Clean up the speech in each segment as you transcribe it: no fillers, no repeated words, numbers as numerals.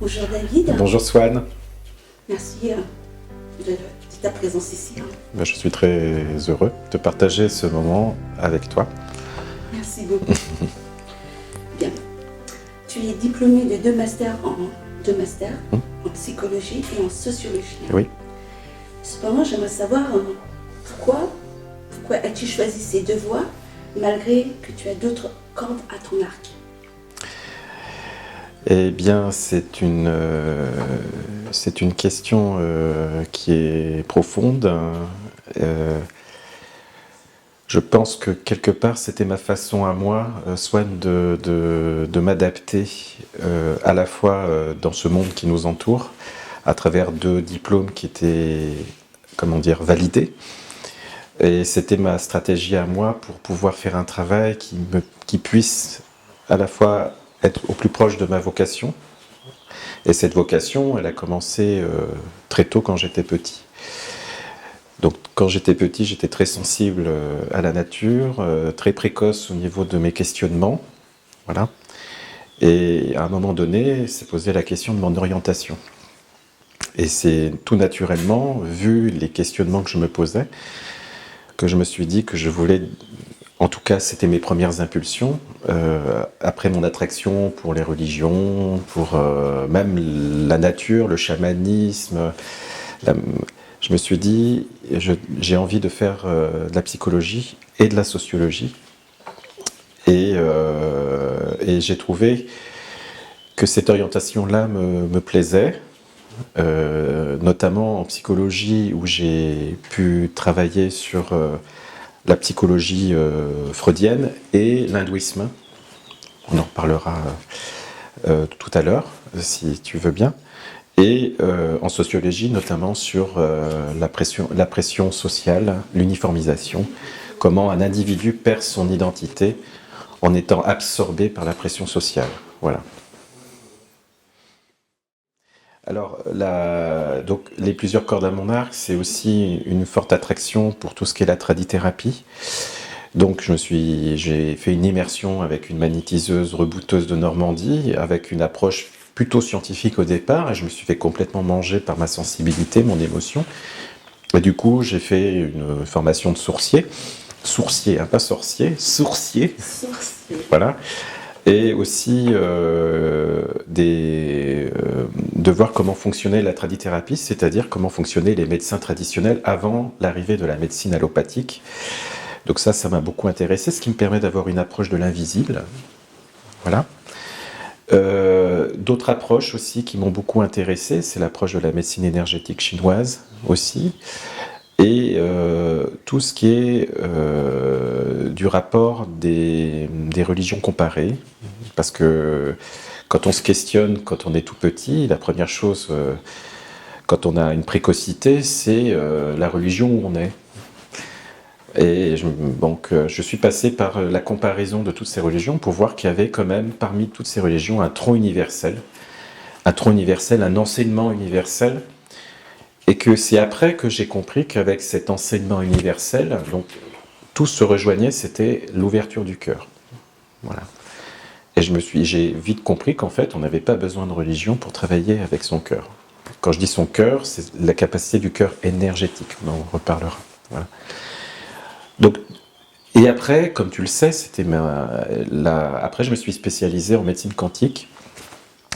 Bonjour David. Bonjour Swan. Merci de ta présence ici. Je suis très heureux de partager ce moment avec toi. Merci beaucoup. Bien. Tu es diplômé de deux masters en psychologie et en sociologie. Oui. Cependant, j'aimerais savoir pourquoi as-tu choisi ces deux voies malgré que tu as d'autres cordes à ton arc? Eh bien, c'est une question qui est profonde. Je pense que quelque part, c'était ma façon à moi, Swan, de m'adapter à la fois dans ce monde qui nous entoure, à travers deux diplômes qui étaient, comment dire, validés. Et c'était ma stratégie à moi pour pouvoir faire un travail qui puisse à la fois être au plus proche de ma vocation. Et cette vocation, elle a commencé très tôt quand j'étais petit. Donc quand j'étais petit, j'étais très sensible à la nature, très précoce au niveau de mes questionnements. Voilà. Et à un moment donné, s'est posé la question de mon orientation. Et c'est tout naturellement, vu les questionnements que je me posais, que je me suis dit que je voulais, en tout cas c'était mes premières impulsions, après mon attraction pour les religions, pour même la nature, le chamanisme, je me suis dit, j'ai envie de faire de la psychologie et de la sociologie. Et j'ai trouvé que cette orientation-là me plaisait, notamment en psychologie où j'ai pu travailler sur la psychologie freudienne et l'hindouisme. On en reparlera tout à l'heure, si tu veux bien. Et en sociologie, notamment sur la pression sociale, l'uniformisation, comment un individu perd son identité en étant absorbé par la pression sociale. Voilà. Alors, donc, les plusieurs cordes à mon arc, c'est aussi une forte attraction pour tout ce qui est la tradithérapie. Donc, j'ai fait une immersion avec une magnétiseuse rebouteuse de Normandie, avec une approche plutôt scientifique au départ, et je me suis fait complètement manger par ma sensibilité, mon émotion. Et du coup, j'ai fait une formation de sourcier, hein, pas sorcier, sourcier. Voilà. Et aussi de voir comment fonctionnait la tradithérapie, c'est-à-dire comment fonctionnaient les médecins traditionnels avant l'arrivée de la médecine allopathique. Donc ça m'a beaucoup intéressé, ce qui me permet d'avoir une approche de l'invisible. Voilà. D'autres approches aussi qui m'ont beaucoup intéressé, c'est l'approche de la médecine énergétique chinoise aussi, et tout ce qui est du rapport des religions comparées, parce que quand on se questionne, quand on est tout petit, la première chose, quand on a une précocité, c'est la religion où on est. Et donc je suis passé par la comparaison de toutes ces religions pour voir qu'il y avait quand même parmi toutes ces religions un tronc universel, un enseignement universel, et que c'est après que j'ai compris qu'avec cet enseignement universel, donc tout se rejoignait, c'était l'ouverture du cœur. Voilà. Et j'ai vite compris qu'en fait, on n'avait pas besoin de religion pour travailler avec son cœur. Quand je dis son cœur, c'est la capacité du cœur énergétique, on en reparlera. Voilà. Donc, et après, comme tu le sais, après je me suis spécialisé en médecine quantique.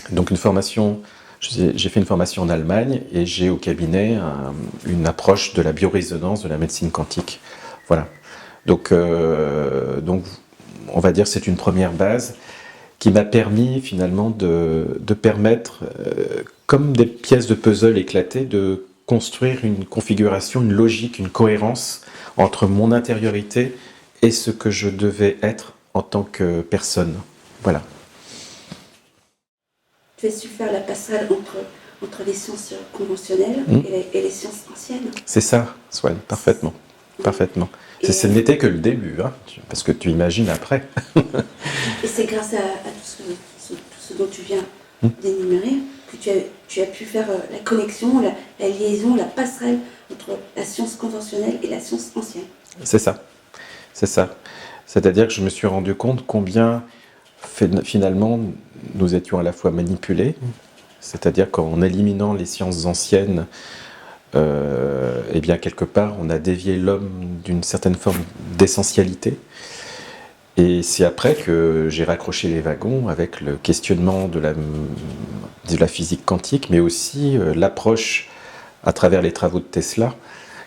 Donc j'ai fait une formation en Allemagne et j'ai au cabinet une approche de la biorésonance de la médecine quantique. Voilà. Donc on va dire que c'est une première base qui m'a permis finalement de permettre, comme des pièces de puzzle éclatées, de construire une configuration, une logique, une cohérence entre mon intériorité et ce que je devais être en tant que personne. Voilà. Tu as su faire la passerelle entre les sciences conventionnelles et les sciences anciennes. C'est ça, Swan, parfaitement. Parfaitement. Ce n'était que le début, hein, parce que tu imagines après. Et c'est grâce à tout ce dont tu viens d'énumérer que tu as pu faire la connexion, la liaison, la passerelle entre la science conventionnelle et la science ancienne. C'est ça. C'est ça. C'est-à-dire que je me suis rendu compte combien finalement nous étions à la fois manipulés C'est-à-dire qu'en éliminant les sciences anciennes, eh bien quelque part on a dévié l'homme d'une certaine forme d'essentialité. Et c'est après que j'ai raccroché les wagons avec le questionnement de la physique quantique, mais aussi l'approche à travers les travaux de Tesla,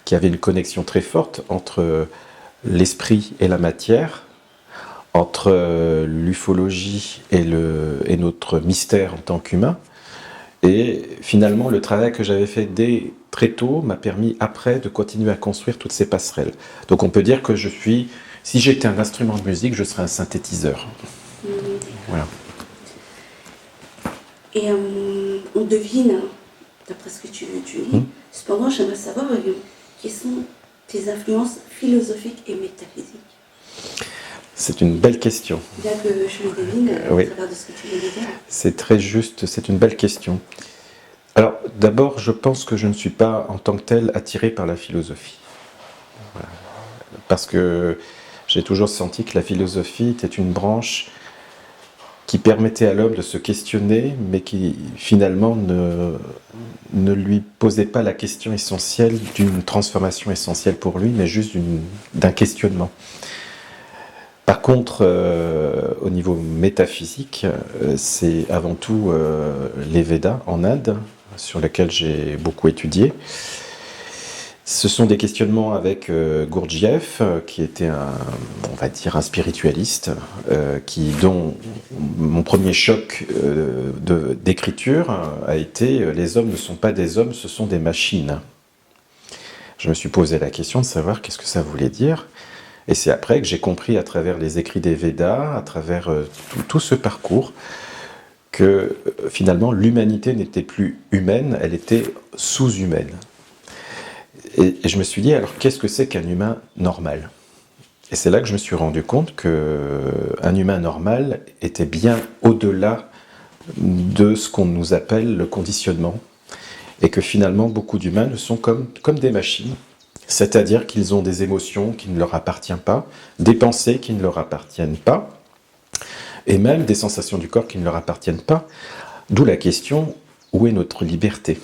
qui avait une connexion très forte entre l'esprit et la matière, entre l'ufologie et notre mystère en tant qu'humain. Et finalement, le travail que j'avais fait dès très tôt m'a permis après de continuer à construire toutes ces passerelles. Donc on peut dire que si j'étais un instrument de musique, je serais un synthétiseur. Voilà. Et on devine, d'après ce que tu dis, cependant j'aimerais savoir quelles sont tes influences philosophiques et métaphysiques. C'est une belle question. Bien que je le devine à travers de ce que tu viens de dire. C'est très juste, c'est une belle question. Alors, d'abord, je pense que je ne suis pas en tant que tel attiré par la philosophie. Voilà. Parce que j'ai toujours senti que la philosophie était une branche qui permettait à l'homme de se questionner, mais qui finalement ne lui posait pas la question essentielle d'une transformation essentielle pour lui, mais juste d'un questionnement. Par contre, au niveau métaphysique, c'est avant tout les Védas en Inde, sur lesquels j'ai beaucoup étudié. Ce sont des questionnements avec Gurdjieff, qui était on va dire un spiritualiste, dont mon premier choc d'écriture a été « les hommes ne sont pas des hommes, ce sont des machines ». Je me suis posé la question de savoir qu'est-ce que ça voulait dire. Et c'est après que j'ai compris à travers les écrits des Védas, à travers tout ce parcours, que finalement l'humanité n'était plus humaine, elle était sous-humaine. Et je me suis dit, alors qu'est-ce que c'est qu'un humain normal ? Et c'est là que je me suis rendu compte qu'un humain normal était bien au-delà de ce qu'on nous appelle le conditionnement. Et que finalement, beaucoup d'humains ne sont comme des machines. C'est-à-dire qu'ils ont des émotions qui ne leur appartiennent pas, des pensées qui ne leur appartiennent pas, et même des sensations du corps qui ne leur appartiennent pas. D'où la question, où est notre liberté ?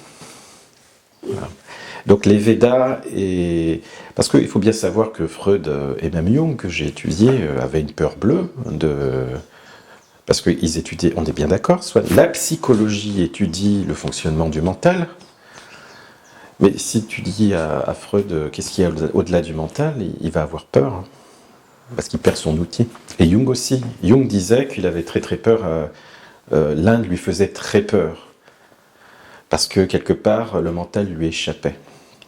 Voilà. Donc les Védas, parce qu'il faut bien savoir que Freud et même Jung, que j'ai étudié, avaient une peur bleue, parce qu'ils étudiaient, on est bien d'accord, soit la psychologie étudie le fonctionnement du mental, mais si tu dis à Freud qu'est-ce qu'il y a au-delà du mental, il va avoir peur, hein, parce qu'il perd son outil. Et Jung aussi. Jung disait qu'il avait très très peur, l'Inde lui faisait très peur, parce que quelque part le mental lui échappait.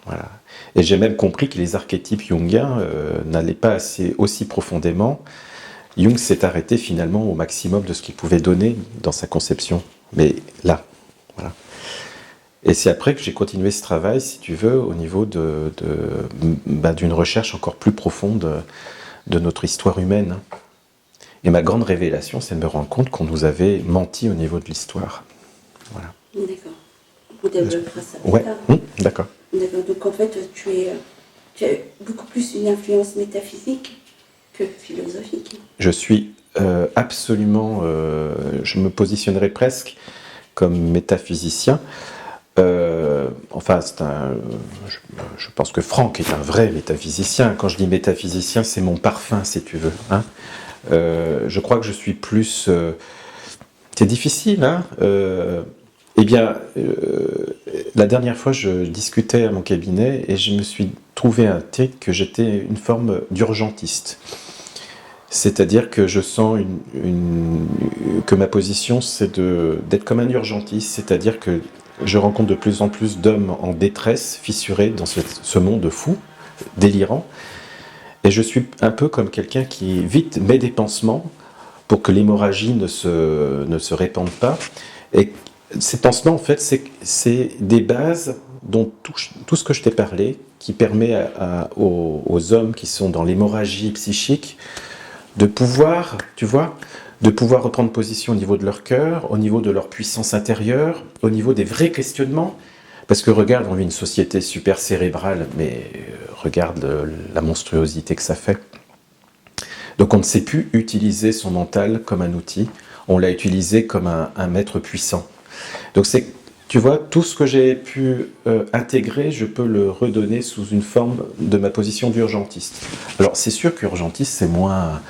Voilà. Et j'ai même compris que les archétypes jungiens n'allaient pas aussi profondément. Jung s'est arrêté finalement au maximum de ce qu'il pouvait donner dans sa conception. Mais là, voilà. Et c'est après que j'ai continué ce travail, si tu veux, au niveau d'une recherche encore plus profonde de notre histoire humaine. Et ma grande révélation, c'est de me rendre compte qu'on nous avait menti au niveau de l'histoire. Voilà. D'accord. On développera ça. Ouais, d'accord. D'accord. Donc en fait, tu as beaucoup plus une influence métaphysique que philosophique. Je suis absolument, je me positionnerais presque comme métaphysicien. Enfin, je pense que Franck est un vrai métaphysicien. Quand je dis métaphysicien, c'est mon parfum, si tu veux. Hein. Je crois que je suis plus... c'est difficile, hein. Eh bien, la dernière fois, je discutais à mon cabinet et je me suis trouvé un titre que j'étais une forme d'urgentiste. C'est-à-dire que je sens que ma position, c'est d'être comme un urgentiste, c'est-à-dire que je rencontre de plus en plus d'hommes en détresse, fissurés dans ce monde fou, délirant, et je suis un peu comme quelqu'un qui vite met des pansements pour que l'hémorragie ne se répande pas. Et ces pansements, en fait, c'est des bases dont tout ce que je t'ai parlé, qui permet aux hommes qui sont dans l'hémorragie psychique de pouvoir, tu vois, de pouvoir reprendre position au niveau de leur cœur, au niveau de leur puissance intérieure, au niveau des vrais questionnements. Parce que regarde, on vit une société super cérébrale, mais regarde la monstruosité que ça fait. Donc on ne sait plus utiliser son mental comme un outil, on l'a utilisé comme un maître puissant. Donc tu vois, tout ce que j'ai pu intégrer, je peux le redonner sous une forme de ma position d'urgentiste. Alors c'est sûr qu'urgentiste, c'est moins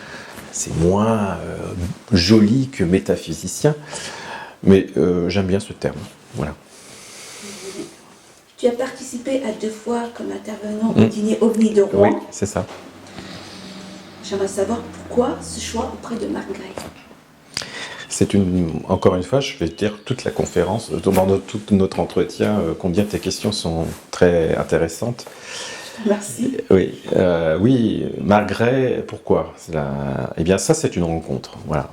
joli que métaphysicien, mais j'aime bien ce terme. Voilà. Tu as participé à 2 fois comme intervenant au dîner OVNI de Rouen. Oui, c'est ça. J'aimerais savoir pourquoi ce choix auprès de Marc Gray. Encore une fois, je vais te dire toute la conférence, pendant tout notre entretien, combien tes questions sont très intéressantes. Merci. Oui, Marc Gray, pourquoi Eh bien, ça, c'est une rencontre. Voilà.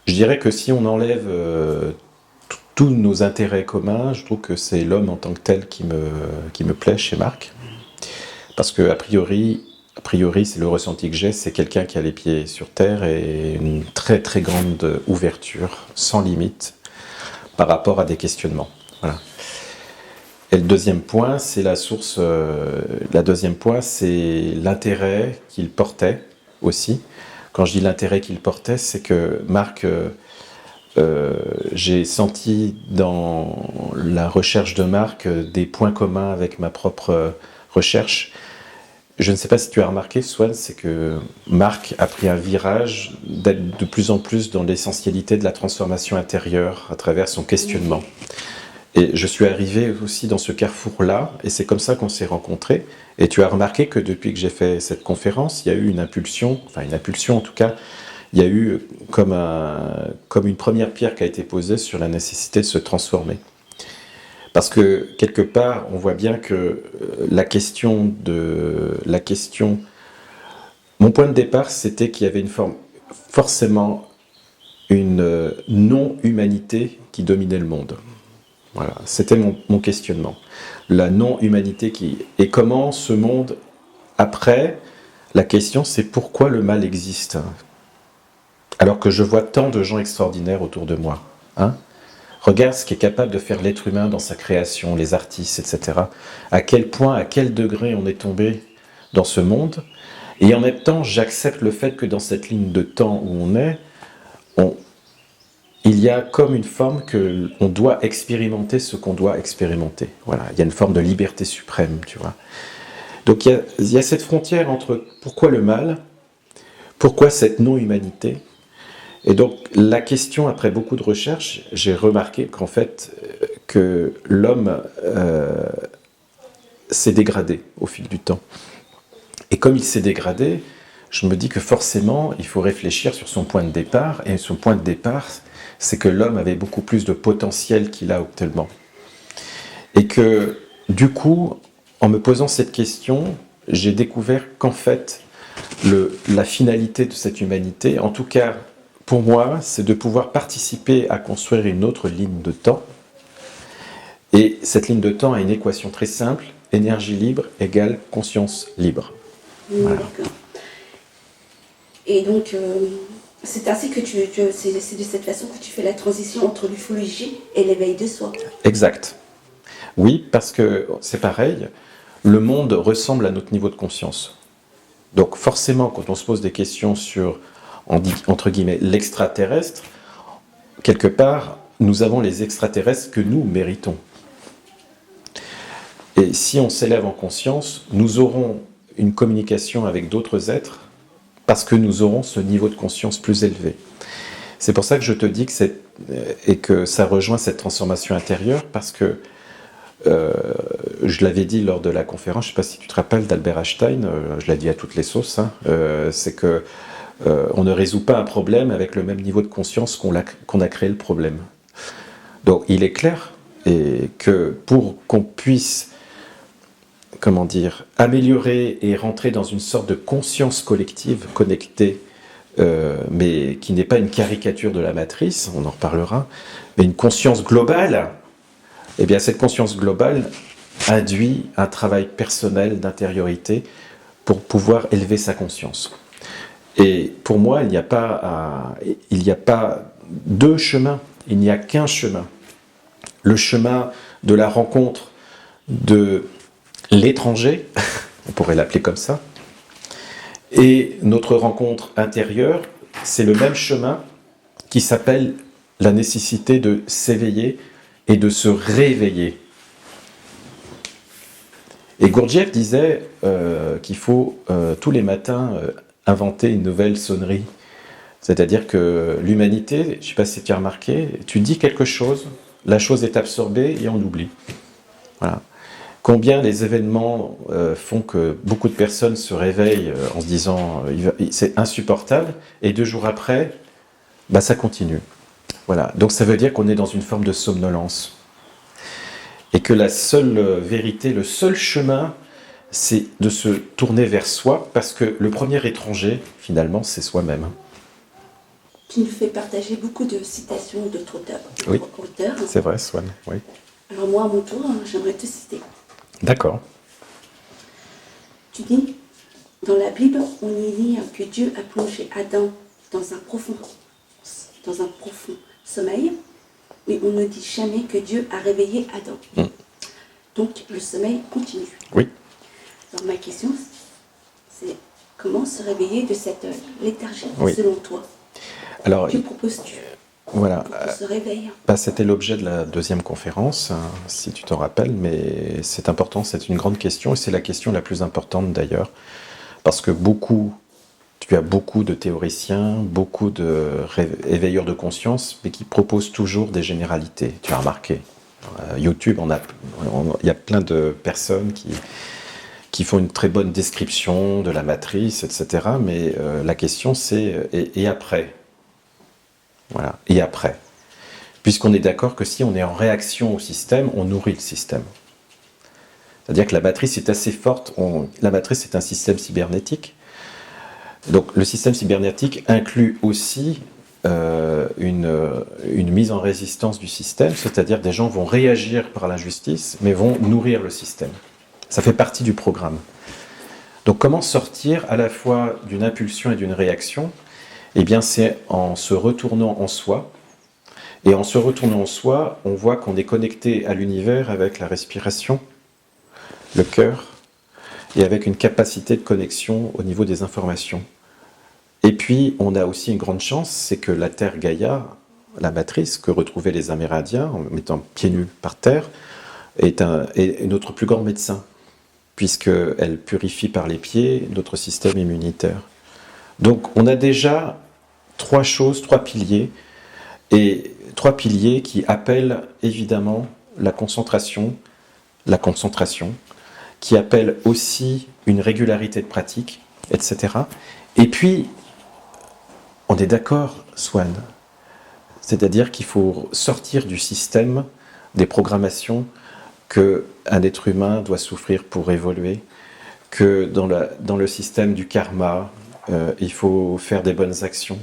Je dirais que si on enlève tous nos intérêts communs, je trouve que c'est l'homme en tant que tel qui me plaît chez Marc. Parce que, a priori, c'est le ressenti que j'ai, c'est quelqu'un qui a les pieds sur terre et une très très grande ouverture, sans limite, par rapport à des questionnements. Voilà. Et le deuxième point, c'est c'est l'intérêt qu'il portait aussi. Quand je dis l'intérêt qu'il portait, c'est que Marc, j'ai senti dans la recherche de Marc des points communs avec ma propre recherche. Je ne sais pas si tu as remarqué, Swan, c'est que Marc a pris un virage d'être de plus en plus dans l'essentialité de la transformation intérieure à travers son questionnement. Et je suis arrivé aussi dans ce carrefour-là, et c'est comme ça qu'on s'est rencontrés. Et tu as remarqué que depuis que j'ai fait cette conférence, il y a eu une impulsion en tout cas, il y a eu comme une première pierre qui a été posée sur la nécessité de se transformer. Parce que, quelque part, on voit bien que mon point de départ, c'était qu'il y avait forcément une non-humanité qui dominait le monde. Voilà, c'était mon questionnement. La non-humanité et comment ce monde, après, la question c'est pourquoi le mal existe, alors que je vois tant de gens extraordinaires autour de moi. Regarde ce qu'est capable de faire l'être humain dans sa création, les artistes, etc. À quel point, à quel degré on est tombé dans ce monde. Et en même temps, j'accepte le fait que dans cette ligne de temps où on est, il y a comme une forme qu'on doit expérimenter ce qu'on doit expérimenter. Voilà, il y a une forme de liberté suprême, tu vois. Donc il y a cette frontière entre pourquoi le mal, pourquoi cette non-humanité. Et donc la question, après beaucoup de recherches, j'ai remarqué qu'en fait, que l'homme s'est dégradé au fil du temps. Et comme il s'est dégradé, je me dis que forcément, il faut réfléchir sur son point de départ. Et son point de départ, c'est que l'homme avait beaucoup plus de potentiel qu'il a actuellement. Et que, du coup, en me posant cette question, j'ai découvert qu'en fait, la finalité de cette humanité, en tout cas, pour moi, c'est de pouvoir participer à construire une autre ligne de temps. Et cette ligne de temps a une équation très simple, énergie libre égale conscience libre. Voilà. D'accord. Et donc, c'est ainsi que c'est de cette façon que tu fais la transition entre l'ufologie et l'éveil de soi. Exact. Oui, parce que c'est pareil, le monde ressemble à notre niveau de conscience. Donc forcément, quand on se pose des questions sur, entre guillemets, l'extraterrestre, quelque part, nous avons les extraterrestres que nous méritons. Et si on s'élève en conscience, nous aurons une communication avec d'autres êtres parce que nous aurons ce niveau de conscience plus élevé. C'est pour ça que je te dis que ça rejoint cette transformation intérieure, parce que je l'avais dit lors de la conférence, je ne sais pas si tu te rappelles d'Albert Einstein, je l'ai dit à toutes les sauces, c'est que on ne résout pas un problème avec le même niveau de conscience qu'on a créé le problème. Donc il est clair que pour qu'on puisse améliorer et rentrer dans une sorte de conscience collective connectée, mais qui n'est pas une caricature de la matrice, on en reparlera, mais une conscience globale, eh bien cette conscience globale induit un travail personnel d'intériorité pour pouvoir élever sa conscience. Et pour moi, il n'y a pas deux chemins, il n'y a qu'un chemin. Le chemin de la rencontre de l'étranger, on pourrait l'appeler comme ça, et notre rencontre intérieure, c'est le même chemin qui s'appelle la nécessité de s'éveiller et de se réveiller. Et Gurdjieff disait qu'il faut tous les matins inventer une nouvelle sonnerie. C'est-à-dire que l'humanité, je ne sais pas si tu as remarqué, tu dis quelque chose, la chose est absorbée et on oublie. Voilà. Combien les événements font que beaucoup de personnes se réveillent en se disant c'est insupportable, et 2 jours après, bah, ça continue. Voilà. Donc ça veut dire qu'on est dans une forme de somnolence. Et que la seule vérité, le seul chemin, c'est de se tourner vers soi, parce que le premier étranger, finalement, c'est soi-même. Tu nous fais partager beaucoup de citations d'autres auteurs. Oui, c'est vrai, Swan, oui. Alors moi, à mon tour, j'aimerais te citer. D'accord. Tu dis, dans la Bible, on y lit que Dieu a plongé Adam dans un profond sommeil, mais on ne dit jamais que Dieu a réveillé Adam. Donc le sommeil continue. Oui. Alors ma question, c'est comment se réveiller de cette léthargie, selon toi? Alors, que proposes-tu voilà, pour qu'on se réveille? C'était l'objet de la 2e conférence, hein, si tu t'en rappelles, mais c'est important, c'est une grande question, et c'est la question la plus importante d'ailleurs, parce que tu as beaucoup de théoriciens, beaucoup d'éveilleurs de conscience, mais qui proposent toujours des généralités, tu as remarqué. YouTube, il y a plein de personnes qui font une très bonne description de la matrice, etc., mais la question c'est, et après? Voilà, et après. Puisqu'on est d'accord que si on est en réaction au système, on nourrit le système. C'est-à-dire que la matrice est assez forte. La matrice est un système cybernétique. Donc le système cybernétique inclut aussi une mise en résistance du système, c'est-à-dire des gens vont réagir par l'injustice, mais vont nourrir le système. Ça fait partie du programme. Donc comment sortir à la fois d'une impulsion et d'une réaction? Eh bien, c'est en se retournant en soi. Et en se retournant en soi, on voit qu'on est connecté à l'univers avec la respiration, le cœur, et avec une capacité de connexion au niveau des informations. Et puis, on a aussi une grande chance, c'est que la Terre Gaïa, la matrice que retrouvaient les Amérindiens en mettant pieds nus par terre, est notre plus grand médecin, puisqu'elle purifie par les pieds notre système immunitaire. Donc on a déjà 3 piliers, et 3 piliers qui appellent évidemment la concentration, qui appellent aussi une régularité de pratique, etc. Et puis, on est d'accord, Swan, c'est-à-dire qu'il faut sortir du système des programmations qu'un être humain doit souffrir pour évoluer, que dans le système du karma, il faut faire des bonnes actions,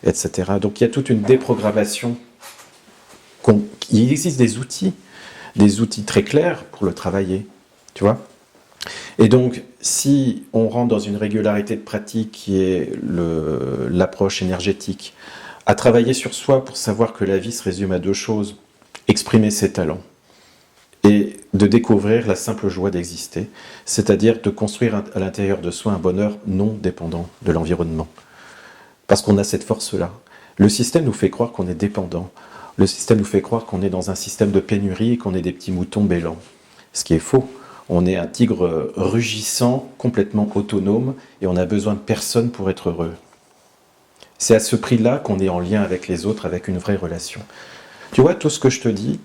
etc. Donc il y a toute une déprogrammation. Il existe des outils très clairs pour le travailler, tu vois. Et donc, si on rentre dans une régularité de pratique qui est l'approche énergétique, à travailler sur soi pour savoir que la vie se résume à 2 choses, exprimer ses talents, et de découvrir la simple joie d'exister, c'est-à-dire de construire à l'intérieur de soi un bonheur non dépendant de l'environnement. Parce qu'on a cette force-là. Le système nous fait croire qu'on est dépendant. Le système nous fait croire qu'on est dans un système de pénurie et qu'on est des petits moutons bêlants. Ce qui est faux. On est un tigre rugissant, complètement autonome, et on a besoin de personne pour être heureux. C'est à ce prix-là qu'on est en lien avec les autres, avec une vraie relation. Tu vois, tout ce que je te dis,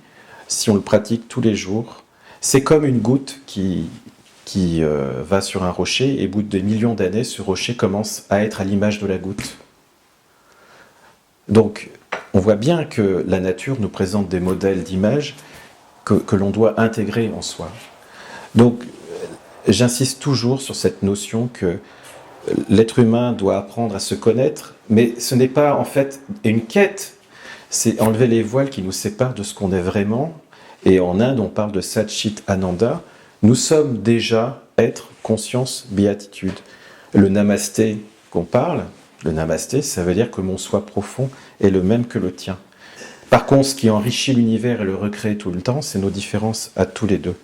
si on le pratique tous les jours, c'est comme une goutte qui va sur un rocher, et au bout de millions d'années, ce rocher commence à être à l'image de la goutte. Donc, on voit bien que la nature nous présente des modèles d'images que l'on doit intégrer en soi. Donc, j'insiste toujours sur cette notion que l'être humain doit apprendre à se connaître, mais ce n'est pas en fait une quête, c'est enlever les voiles qui nous séparent de ce qu'on est vraiment. Et en Inde, on parle de Satchit Ananda. Nous sommes déjà être, conscience, béatitude. Le namasté qu'on parle, le namasté, ça veut dire que mon soi profond est le même que le tien. Par contre, ce qui enrichit l'univers et le recrée tout le temps, c'est nos différences à tous les deux.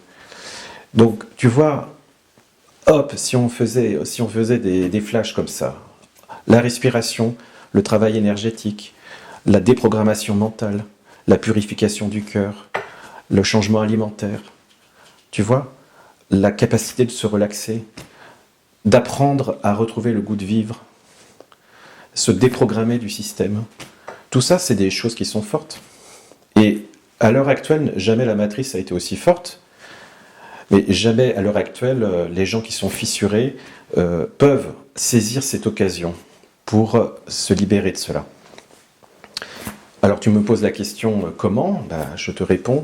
Donc, tu vois, hop, si on faisait des flashs comme ça, la respiration, le travail énergétique, la déprogrammation mentale, la purification du cœur, le changement alimentaire, tu vois, la capacité de se relaxer, d'apprendre à retrouver le goût de vivre, se déprogrammer du système. Tout ça, c'est des choses qui sont fortes. Et à l'heure actuelle, jamais la matrice a été aussi forte, mais jamais à l'heure actuelle, les gens qui sont fissurés peuvent saisir cette occasion pour se libérer de cela. Alors tu me poses la question comment ? Je te réponds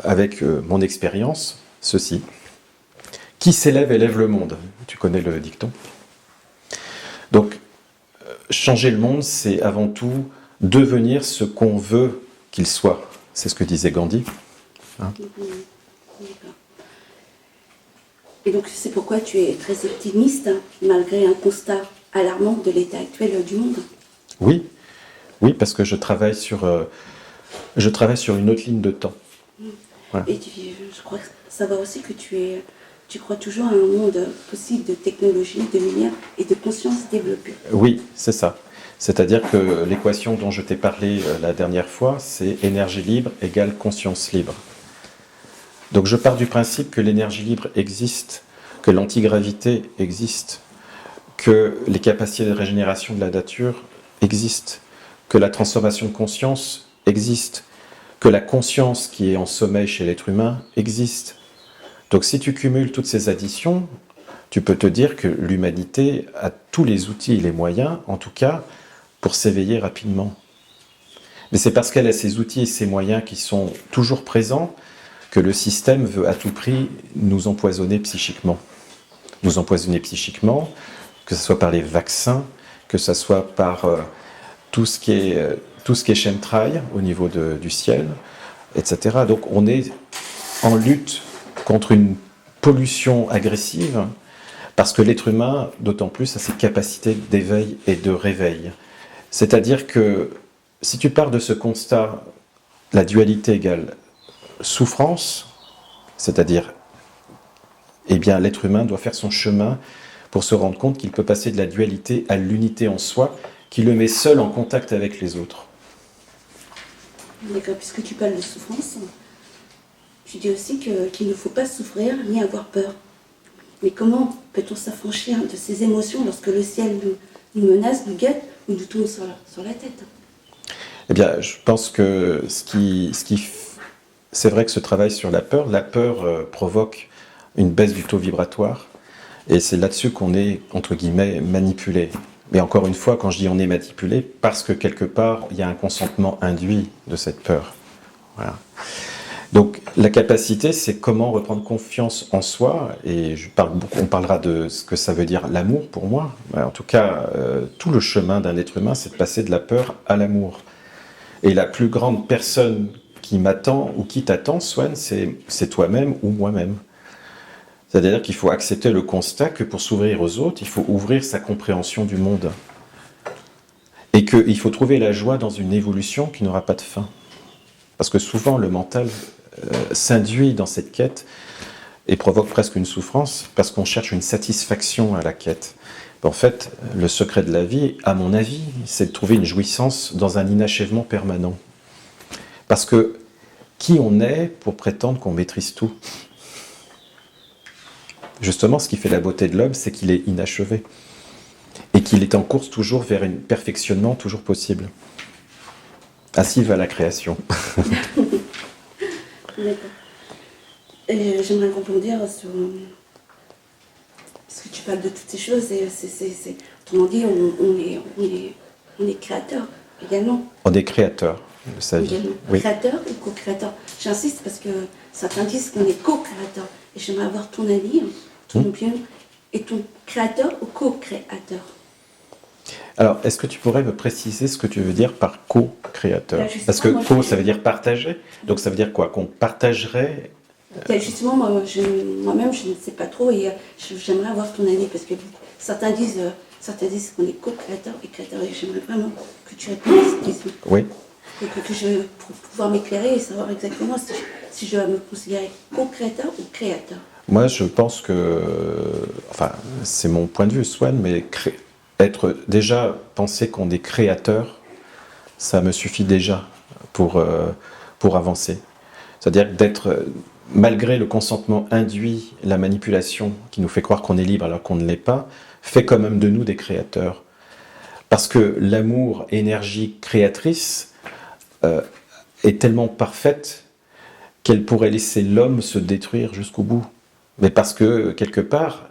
avec mon expérience, ceci. Qui s'élève élève le monde. Tu connais le dicton. Donc, changer le monde, c'est avant tout devenir ce qu'on veut qu'il soit. C'est ce que disait Gandhi. Hein ? D'accord. Et donc, c'est pourquoi tu es très optimiste, malgré un constat alarmant de l'état actuel du monde. Oui, parce que je travaille sur une autre ligne de temps. Voilà. Et je crois savoir aussi que tu crois toujours à un monde possible de technologie, de lumière et de conscience développée. Oui, c'est ça. C'est-à-dire que l'équation dont je t'ai parlé la dernière fois, c'est énergie libre égale conscience libre. Donc je pars du principe que l'énergie libre existe, que l'antigravité existe, que les capacités de régénération de la nature existent, que la transformation de conscience existe, que la conscience qui est en sommeil chez l'être humain existe. Donc si tu cumules toutes ces additions, tu peux te dire que l'humanité a tous les outils et les moyens, en tout cas, pour s'éveiller rapidement. Mais c'est parce qu'elle a ces outils et ces moyens qui sont toujours présents que le système veut à tout prix nous empoisonner psychiquement. Nous empoisonner psychiquement, que ce soit par les vaccins, que ce soit par tout ce qui est chemtrail au niveau du ciel, etc. Donc on est en lutte contre une pollution agressive parce que l'être humain, d'autant plus, a ses capacités d'éveil et de réveil. C'est-à-dire que si tu pars de ce constat, la dualité égale souffrance, c'est-à-dire l'être humain doit faire son chemin pour se rendre compte qu'il peut passer de la dualité à l'unité en soi, qui le met seul en contact avec les autres. D'accord, puisque tu parles de souffrance, tu dis aussi qu'il ne faut pas souffrir ni avoir peur. Mais comment peut-on s'affranchir de ces émotions lorsque le ciel nous menace, nous guette ou nous tombe sur la tête ? Eh bien, je pense que c'est vrai que ce travail sur la peur provoque une baisse du taux vibratoire, et c'est là-dessus qu'on est, entre guillemets, manipulé. Mais encore une fois, quand je dis on est manipulé, parce que quelque part, il y a un consentement induit de cette peur. Voilà. Donc la capacité, c'est comment reprendre confiance en soi, et on parlera de ce que ça veut dire l'amour pour moi. En tout cas, tout le chemin d'un être humain, c'est de passer de la peur à l'amour. Et la plus grande personne qui m'attend ou qui t'attend, Swan, c'est toi-même ou moi-même. C'est-à-dire qu'il faut accepter le constat que pour s'ouvrir aux autres, il faut ouvrir sa compréhension du monde. Et qu'il faut trouver la joie dans une évolution qui n'aura pas de fin. Parce que souvent, le mental s'induit dans cette quête et provoque presque une souffrance parce qu'on cherche une satisfaction à la quête. En fait, le secret de la vie, à mon avis, c'est de trouver une jouissance dans un inachèvement permanent. Parce que qui on est pour prétendre qu'on maîtrise tout ? Justement, ce qui fait la beauté de l'homme, c'est qu'il est inachevé. Et qu'il est en course toujours vers un perfectionnement toujours possible. Ainsi va la création. D'accord. Et j'aimerais rebondir sur... Parce que tu parles de toutes ces choses, et autrement dit, on est créateur également. On est créateur de sa vie. Oui. Créateur ou co-créateur ? J'insiste parce que certains disent qu'on est co-créateur. Et j'aimerais avoir ton avis, ton opinion. Est-on créateur ou co-créateur ? Alors, est-ce que tu pourrais me préciser ce que tu veux dire par co-créateur ? Parce que co, ça veut dire partager. Donc ça veut dire quoi ? Qu'on partagerait... Justement, moi-même, je ne sais pas trop et j'aimerais avoir ton avis parce que certains disent qu'on est co-créateur et créateur et j'aimerais vraiment que tu répondes à cette question. Oui. Pour pouvoir m'éclairer et savoir exactement si je dois me considérer co-créateur ou créateur. Moi, je pense que... Enfin, c'est mon point de vue, Swan, mais penser qu'on est créateur, ça me suffit déjà pour avancer. C'est-à-dire d'être, malgré le consentement induit, la manipulation qui nous fait croire qu'on est libre alors qu'on ne l'est pas, fait quand même de nous des créateurs. Parce que l'amour, énergie créatrice, est tellement parfaite qu'elle pourrait laisser l'homme se détruire jusqu'au bout. Mais parce que, quelque part,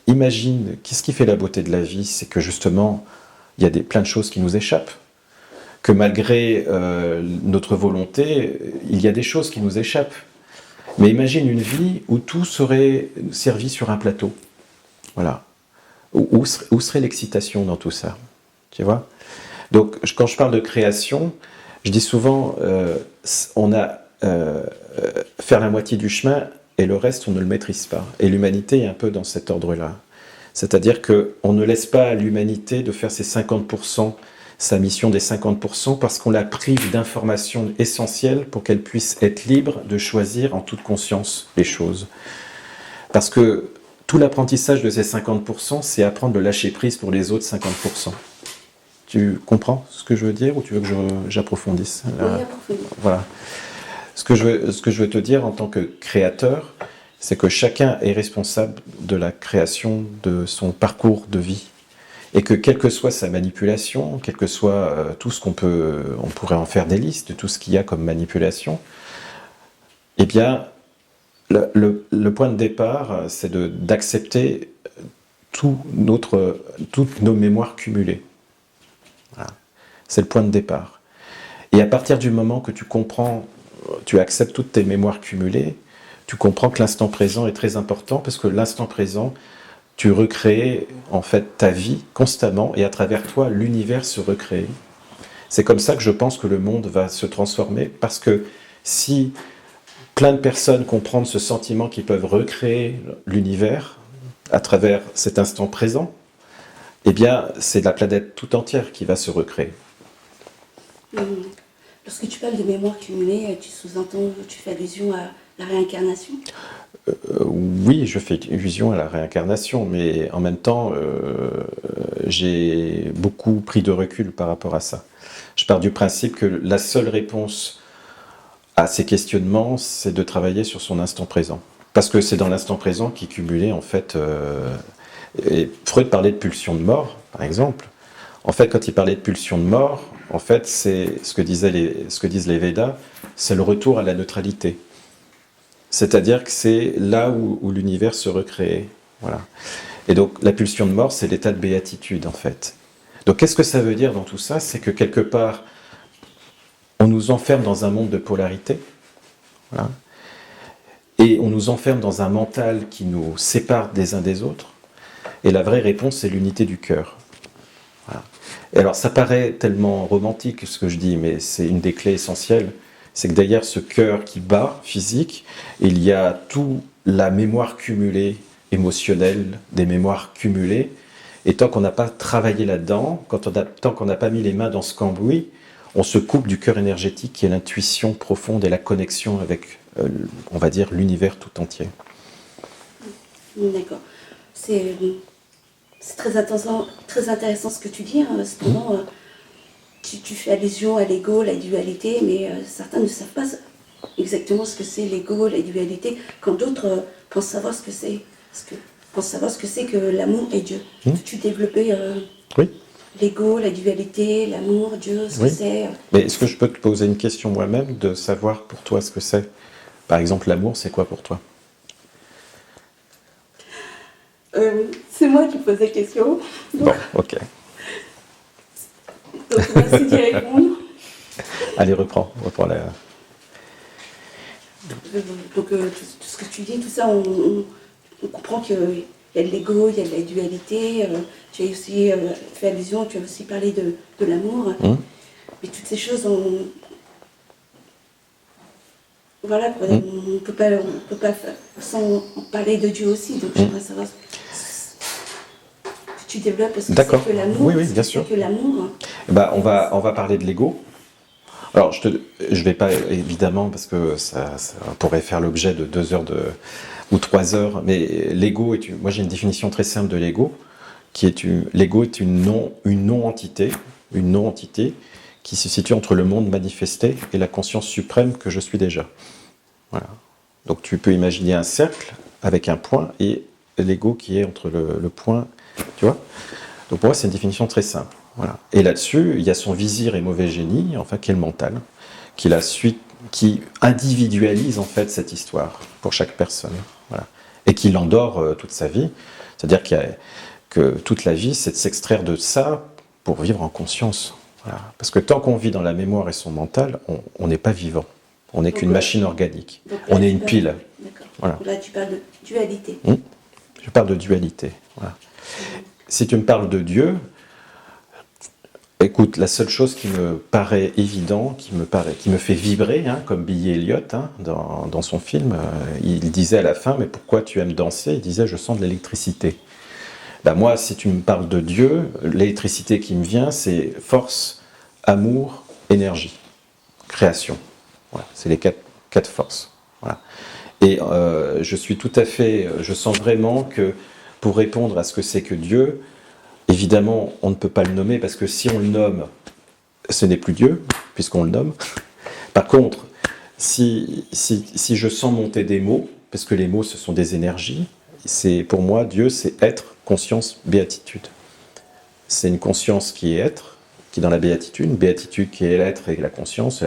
imagine, qu'est-ce qui fait la beauté de la vie? C'est que justement, il y a plein de choses qui nous échappent. Que malgré notre volonté, il y a des choses qui nous échappent. Mais imagine une vie où tout serait servi sur un plateau. Voilà. Où serait l'excitation dans tout ça? Tu vois? Donc, quand je parle de création, je dis souvent, on a faire la moitié du chemin et le reste, on ne le maîtrise pas. Et l'humanité est un peu dans cet ordre-là. C'est-à-dire qu'on ne laisse pas à l'humanité de faire ses 50%, sa mission des 50%, parce qu'on la prive d'informations essentielles pour qu'elle puisse être libre de choisir en toute conscience les choses. Parce que tout l'apprentissage de ces 50%, c'est apprendre de lâcher prise pour les autres 50%. Tu comprends ce que je veux dire ou tu veux que j'approfondisse? Oui, approfondis. Voilà. Ce que je veux te dire en tant que créateur, c'est que chacun est responsable de la création de son parcours de vie. Et que quelle que soit sa manipulation, quel que soit tout ce on pourrait en faire des listes de tout ce qu'il y a comme manipulation, eh bien, le point de départ, c'est d'accepter toutes nos mémoires cumulées. Voilà. C'est le point de départ. Et à partir du moment que tu comprends, tu acceptes toutes tes mémoires cumulées, tu comprends que l'instant présent est très important, parce que l'instant présent, tu recrées en fait ta vie constamment, et à travers toi, l'univers se recrée. C'est comme ça que je pense que le monde va se transformer, parce que si plein de personnes comprennent ce sentiment qu'ils peuvent recréer l'univers à travers cet instant présent, eh bien, c'est la planète tout entière qui va se recréer. Lorsque tu parles de mémoire cumulée, tu fais allusion à la réincarnation? Oui, je fais allusion à la réincarnation, mais en même temps, j'ai beaucoup pris de recul par rapport à ça. Je pars du principe que la seule réponse à ces questionnements, c'est de travailler sur son instant présent. Parce que c'est dans l'instant présent qu'est cumulé, en fait... et Freud parlait de pulsion de mort, par exemple. En fait, quand il parlait de pulsion de mort, en fait, c'est ce que disent les Védas, c'est le retour à la neutralité. C'est-à-dire que c'est là où l'univers se recrée. Voilà. Et donc, la pulsion de mort, c'est l'état de béatitude, en fait. Donc, qu'est-ce que ça veut dire dans tout ça? C'est que quelque part, on nous enferme dans un monde de polarité. Voilà. Et on nous enferme dans un mental qui nous sépare des uns des autres. Et la vraie réponse, c'est l'unité du cœur. Voilà. Et alors, ça paraît tellement romantique, ce que je dis, mais c'est une des clés essentielles. C'est que derrière ce cœur qui bat, physique, il y a toute la mémoire cumulée, émotionnelle, des mémoires cumulées. Et tant qu'on n'a pas travaillé là-dedans, tant qu'on n'a pas mis les mains dans ce cambouis, on se coupe du cœur énergétique qui est l'intuition profonde et la connexion avec, on va dire, l'univers tout entier. D'accord. C'est très intéressant ce que tu dis. Hein. Cependant, tu fais allusion à l'ego, la dualité, mais certains ne savent pas exactement ce que c'est l'ego, la dualité, quand d'autres pensent savoir ce que c'est. Pensent savoir ce que c'est que l'amour et Dieu. Tu développais oui. L'ego, la dualité, l'amour, Dieu, ce que c'est. Mais est-ce que je peux te poser une question moi-même, de savoir pour toi ce que c'est? Par exemple, l'amour, c'est quoi pour toi? C'est moi qui pose la question. Bon, ok. Donc, merci d'y répondre. Allez, reprends la... Donc, tout ce que tu dis, tout ça, on comprend qu'il y a de l'ego, il y a de la dualité. Tu as aussi fait allusion, tu as aussi parlé de l'amour. Mais toutes ces choses, voilà, quoi, on peut pas sans parler de Dieu aussi. Donc, j'aimerais savoir que tu développes ce que c'est que l'amour. Oui, oui, bien sûr. Que l'amour. On va parler de l'ego. Alors, je vais pas, évidemment, parce que ça pourrait faire l'objet de 2 heures ou 3 heures, mais l'ego moi j'ai une définition très simple de l'ego, l'ego est une non-entité qui se situe entre le monde manifesté et la conscience suprême que je suis déjà. Voilà. Donc tu peux imaginer un cercle avec un point et l'ego qui est entre le point, tu vois. Donc pour moi, c'est une définition très simple. Voilà. Et là-dessus, il y a son vizir et mauvais génie, enfin, qui est le mental, qui individualise en fait cette histoire pour chaque personne. Voilà. Et qui l'endort toute sa vie. C'est-à-dire que toute la vie, c'est de s'extraire de ça pour vivre en conscience. Voilà. Parce que tant qu'on vit dans la mémoire et son mental, on n'est pas vivant. On n'est qu'une machine organique. On est une pile. D'accord. Voilà. Là, tu parles de dualité. Je parle de dualité. Voilà. Si tu me parles de Dieu, écoute, la seule chose qui me paraît évident, qui me fait vibrer, hein, comme Billy Elliot, hein, dans son film, il disait à la fin, mais pourquoi tu aimes danser? Il disait, je sens de l'électricité. Ben moi, si tu me parles de Dieu, l'électricité qui me vient, c'est force, amour, énergie, création. Voilà, c'est les quatre forces. Voilà. Et je sens vraiment que pour répondre à ce que c'est que Dieu, évidemment, on ne peut pas le nommer parce que si on le nomme, ce n'est plus Dieu, puisqu'on le nomme. Par contre, si je sens monter des mots, parce que les mots, ce sont des énergies, pour moi, Dieu, c'est être, conscience, béatitude. C'est une conscience qui est être, qui est dans la béatitude, une béatitude qui est l'être et la conscience,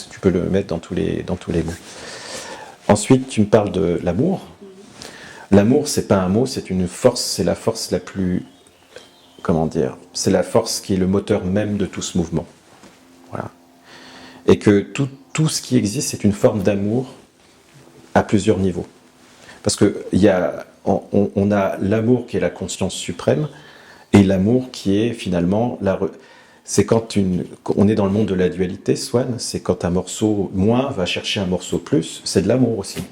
tu peux le mettre dans tous les mots. Ensuite, tu me parles de l'amour. L'amour, c'est pas un mot, c'est une force, c'est la force la plus... Comment dire? C'est la force qui est le moteur même de tout ce mouvement. Voilà. Et que tout ce qui existe, c'est une forme d'amour à plusieurs niveaux. Parce qu'on a l'amour qui est la conscience suprême, et l'amour qui est finalement... C'est quand on est dans le monde de la dualité, Swan, c'est quand un morceau moins va chercher un morceau plus, c'est de l'amour aussi.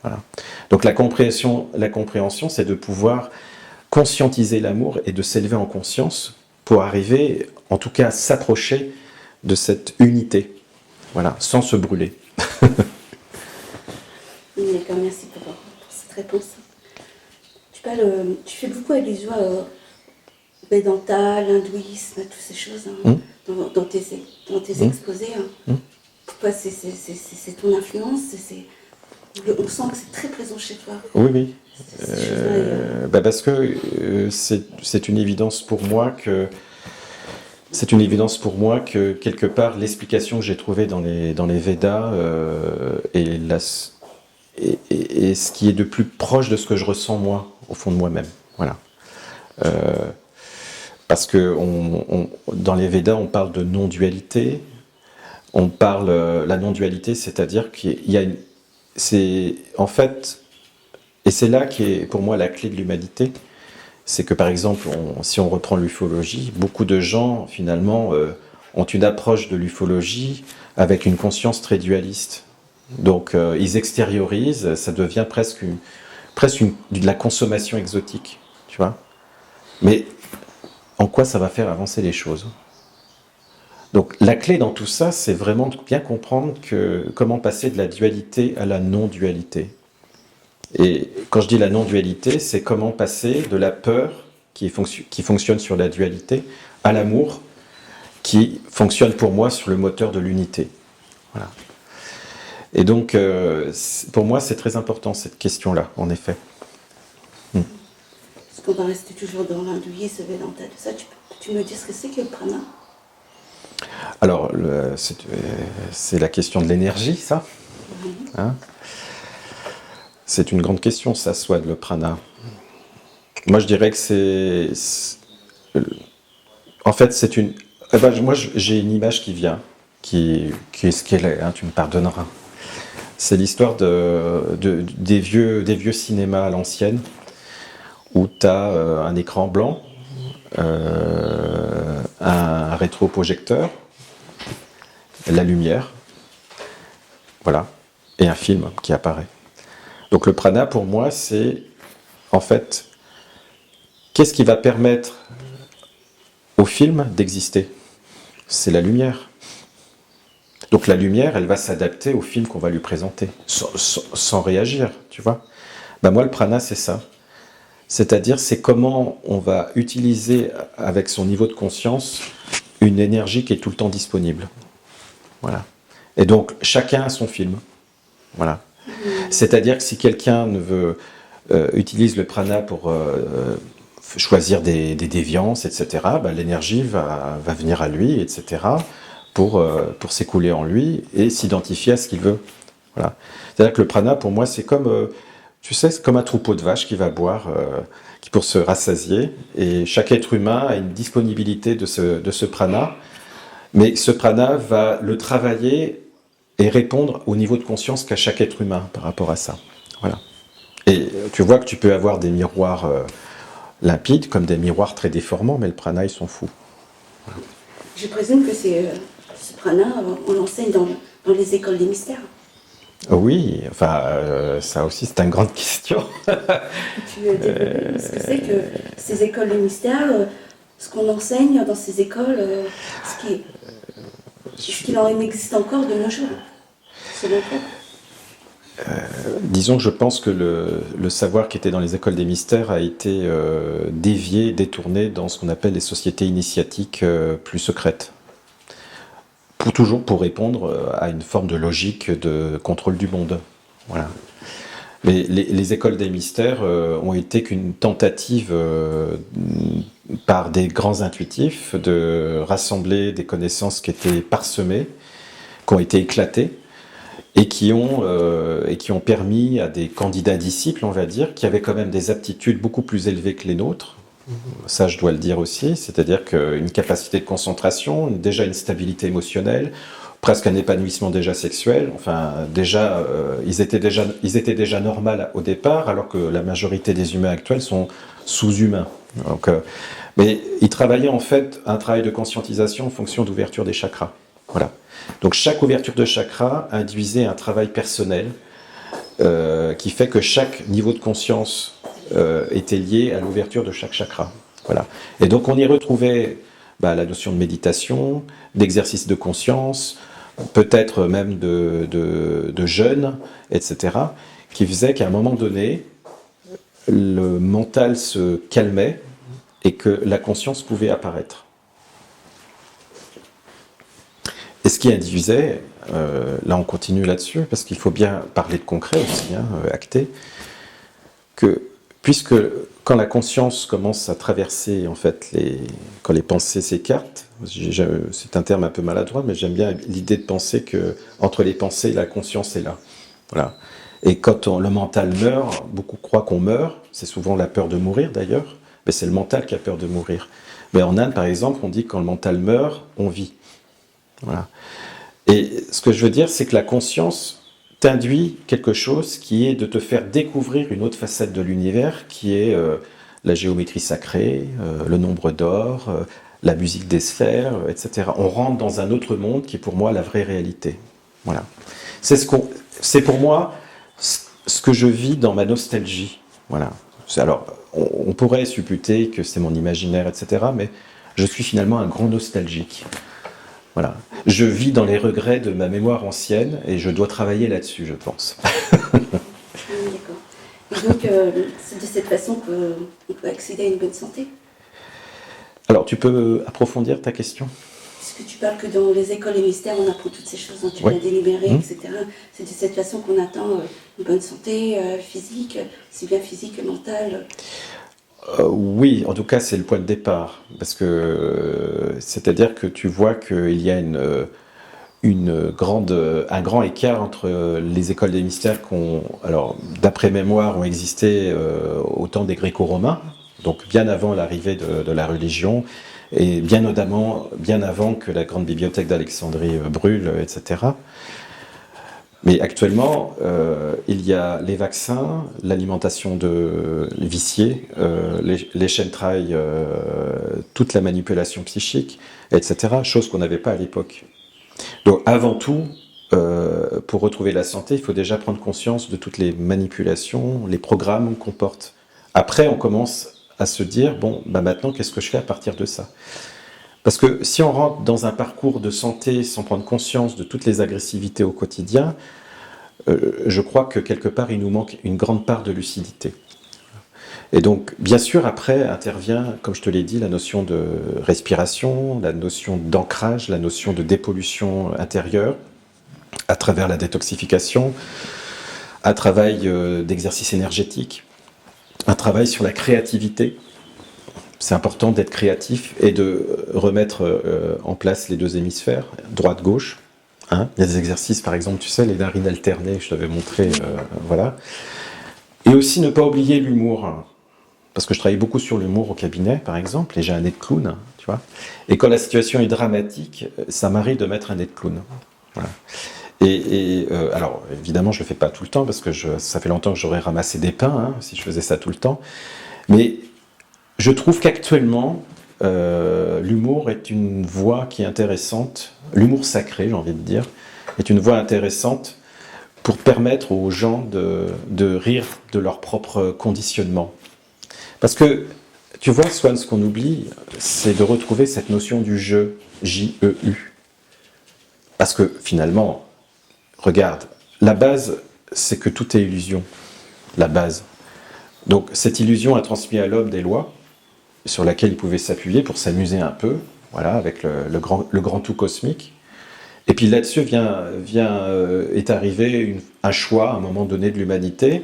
Voilà. Donc la compréhension, c'est de pouvoir conscientiser l'amour et de s'élever en conscience pour arriver, en tout cas, à s'approcher de cette unité, voilà, sans se brûler. D'accord, merci pour cette réponse. Tu fais beaucoup allusion au Vedanta, l'hindouisme, toutes ces choses dans tes exposés. Pourquoi c'est ton influence? On sent que c'est très présent chez toi. Oui. Parce que c'est une évidence pour moi que quelque part l'explication que j'ai trouvée dans les Védas est ce qui est de plus proche de ce que je ressens moi au fond de moi-même. Voilà. Parce que dans les Védas on parle de non-dualité. La non-dualité, c'est-à-dire qu'il y a en fait, et c'est là qui est pour moi la clé de l'humanité, c'est que par exemple, si on reprend l'ufologie, beaucoup de gens finalement ont une approche de l'ufologie avec une conscience très dualiste. Donc ils extériorisent, ça devient presque de la consommation exotique, tu vois. Mais en quoi ça va faire avancer les choses ? Donc la clé dans tout ça, c'est vraiment de bien comprendre comment passer de la dualité à la non-dualité. Et quand je dis la non-dualité, c'est comment passer de la peur qui fonctionne sur la dualité à l'amour qui fonctionne pour moi sur le moteur de l'unité. Voilà. Et donc, pour moi, c'est très important cette question-là, en effet. Parce qu'on va rester toujours dans l'hindouisme, le Vedanta, tout ça. Tu me dis ce que c'est que le prana? Alors, c'est la question de l'énergie, ça. Hein? C'est une grande question, ça, soit le prana. Moi, je dirais que en fait, c'est une... moi, j'ai une image qui vient, qui est ce qu'elle est, hein, tu me pardonneras. C'est l'histoire des vieux cinémas à l'ancienne, où tu as un écran blanc, un rétroprojecteur, la lumière, voilà, et un film qui apparaît. Donc le prana, pour moi, c'est en fait, qu'est-ce qui va permettre au film d'exister? C'est la lumière. Donc la lumière, elle va s'adapter au film qu'on va lui présenter, sans réagir, tu vois. Moi, le prana, c'est ça. C'est-à-dire, c'est comment on va utiliser, avec son niveau de conscience, une énergie qui est tout le temps disponible. Voilà. Et donc, chacun a son film. Voilà. C'est-à-dire que si quelqu'un utilise le prana pour choisir des déviances, etc., l'énergie va venir à lui, etc., pour s'écouler en lui et s'identifier à ce qu'il veut. Voilà. C'est-à-dire que le prana, pour moi, c'est comme, tu sais, c'est comme un troupeau de vaches qui va boire, pour se rassasier. Et chaque être humain a une disponibilité de ce prana, mais ce prana va le travailler et répondre au niveau de conscience qu'a chaque être humain par rapport à ça. Voilà. Et tu vois que tu peux avoir des miroirs limpides comme des miroirs très déformants, mais le prana, il s'en fout. Voilà. Je présume que ce prana, on l'enseigne dans les écoles des mystères. Oui, enfin, ça aussi, c'est une grande question. Tu développer ce que c'est que ces écoles des mystères, ce qu'on enseigne dans ces écoles, ce qu'il en existe encore de nos jours, selon toi. Disons que je pense que le savoir qui était dans les écoles des mystères a été dévié, détourné dans ce qu'on appelle les sociétés initiatiques plus secrètes. Toujours pour répondre à une forme de logique de contrôle du monde. Voilà. Mais les écoles des mystères ont été qu'une tentative par des grands intuitifs de rassembler des connaissances qui étaient parsemées, qui ont été éclatées, et qui ont permis à des candidats disciples, on va dire, qui avaient quand même des aptitudes beaucoup plus élevées que les nôtres, ça je dois le dire aussi, c'est-à-dire qu'une capacité de concentration, déjà une stabilité émotionnelle, presque un épanouissement déjà sexuel, enfin déjà, ils étaient déjà normaux au départ, alors que la majorité des humains actuels sont sous-humains. Donc, mais ils travaillaient en fait un travail de conscientisation en fonction d'ouverture des chakras. Voilà. Donc chaque ouverture de chakra induisait un travail personnel qui fait que chaque niveau de conscience était lié à l'ouverture de chaque chakra. Voilà. Et donc on y retrouvait la notion de méditation, d'exercice de conscience, peut-être même de jeûne, etc., qui faisait qu'à un moment donné, le mental se calmait et que la conscience pouvait apparaître. Et ce qui induisait, là on continue là-dessus, parce qu'il faut bien parler de concret aussi, acté, que puisque quand la conscience commence à traverser, en fait, quand les pensées s'écartent, c'est un terme un peu maladroit, mais j'aime bien l'idée de penser que entre les pensées, la conscience est là. Voilà. Et quand le mental meurt, beaucoup croient qu'on meurt, c'est souvent la peur de mourir d'ailleurs, mais c'est le mental qui a peur de mourir. Mais en Inde, par exemple, on dit que quand le mental meurt, on vit. Voilà. Et ce que je veux dire, c'est que la conscience t'induit quelque chose qui est de te faire découvrir une autre facette de l'univers, qui est la géométrie sacrée, le nombre d'or, la musique des sphères, etc. On rentre dans un autre monde qui est pour moi la vraie réalité. Voilà. C'est pour moi ce que je vis dans ma nostalgie. Voilà. Alors, on pourrait supputer que c'est mon imaginaire, etc., mais je suis finalement un grand nostalgique. Voilà. Je vis dans les regrets de ma mémoire ancienne et je dois travailler là-dessus, je pense. D'accord. Et donc, c'est de cette façon qu'on peut accéder à une bonne santé. Alors, tu peux approfondir ta question ? Puisque tu parles que dans les écoles et mystères, on apprend toutes ces choses dont tu viens d'énumérer, etc. C'est de cette façon qu'on atteint une bonne santé physique, si bien physique que mentale. Oui, en tout cas, c'est le point de départ. Parce que, c'est-à-dire que tu vois qu'il y a un grand écart entre les écoles des mystères alors, d'après mémoire, ont existé au temps des Gréco-Romains, donc bien avant l'arrivée de la religion, et bien avant que la grande bibliothèque d'Alexandrie brûle, etc. Mais actuellement, il y a les vaccins, l'alimentation viciée, les chaînes trailles, toute la manipulation psychique, etc., chose qu'on n'avait pas à l'époque. Donc avant tout, pour retrouver la santé, il faut déjà prendre conscience de toutes les manipulations, les programmes qu'on porte. Après, on commence à se dire, bon, maintenant, qu'est-ce que je fais à partir de ça ? Parce que si on rentre dans un parcours de santé sans prendre conscience de toutes les agressivités au quotidien, je crois que quelque part, il nous manque une grande part de lucidité. Et donc, bien sûr, après intervient, comme je te l'ai dit, la notion de respiration, la notion d'ancrage, la notion de dépollution intérieure, à travers la détoxification, un travail d'exercice énergétique, un travail sur la créativité. C'est important d'être créatif et de remettre en place les deux hémisphères, droite-gauche. Hein. Il y a des exercices, par exemple, tu sais, les narines alternées, je t'avais montré, voilà. Et aussi ne pas oublier l'humour. Parce que je travaille beaucoup sur l'humour au cabinet, par exemple, et j'ai un nez de clown, tu vois. Et quand la situation est dramatique, ça m'arrive de mettre un nez de clown. Voilà. Alors, évidemment, je le fais pas tout le temps, parce que ça fait longtemps que j'aurais ramassé des pains, hein, si je faisais ça tout le temps. Mais je trouve qu'actuellement, l'humour est une voie qui est intéressante, l'humour sacré, j'ai envie de dire, est une voie intéressante pour permettre aux gens de rire de leur propre conditionnement. Parce que, tu vois, Swan, ce qu'on oublie, c'est de retrouver cette notion du jeu, J-E-U. Parce que, finalement, regarde, la base, c'est que tout est illusion, la base. Donc, cette illusion a transmis à l'homme des lois, sur laquelle il pouvait s'appuyer pour s'amuser un peu, voilà, avec le grand tout cosmique. Et puis là-dessus est arrivé un choix, à un moment donné de l'humanité,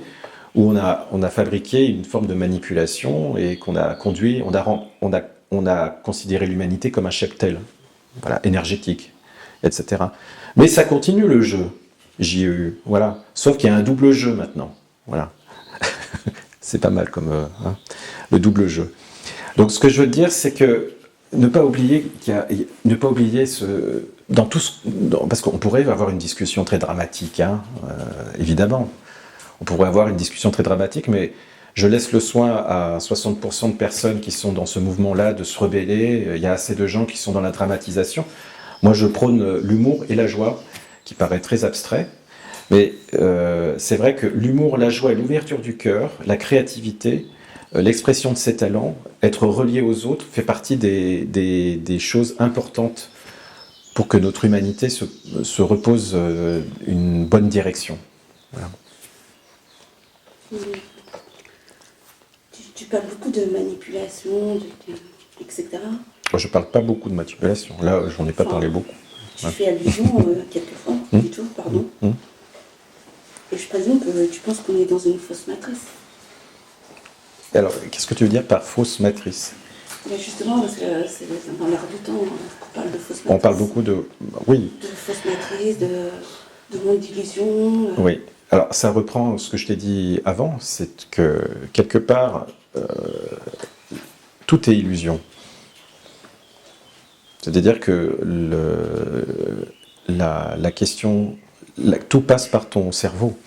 où on a fabriqué une forme de manipulation et qu'on a conduit, on a considéré l'humanité comme un cheptel, voilà, énergétique, etc. Mais ça continue le jeu, JEU, voilà. Sauf qu'il y a un double jeu maintenant, voilà. C'est pas mal comme hein, le double jeu. Donc ce que je veux dire, c'est que ne pas oublier parce qu'on pourrait avoir une discussion très dramatique, hein, évidemment. On pourrait avoir une discussion très dramatique, mais je laisse le soin à 60% de personnes qui sont dans ce mouvement-là de se rebeller. Il y a assez de gens qui sont dans la dramatisation. Moi, je prône l'humour et la joie, qui paraît très abstrait. Mais c'est vrai que l'humour, la joie et l'ouverture du cœur, la créativité, l'expression de ses talents, être relié aux autres, fait partie des choses importantes pour que notre humanité se repose une bonne direction. Voilà. Tu parles beaucoup de manipulation, etc. Je ne parle pas beaucoup de manipulation. Là, j'en ai pas parlé beaucoup. Tu fais allusion quelquefois, plutôt, pardon. Et je présume que tu penses qu'on est dans une fausse matrice. Alors, qu'est-ce que tu veux dire par fausse matrice? Mais justement, parce que c'est dans l'air du temps, on parle de fausse matrice. On parle beaucoup de... Oui. De fausse matrice, de monde d'illusion. Oui. Alors, ça reprend ce que je t'ai dit avant, c'est que, quelque part, tout est illusion. C'est-à-dire que la question... tout passe par ton cerveau.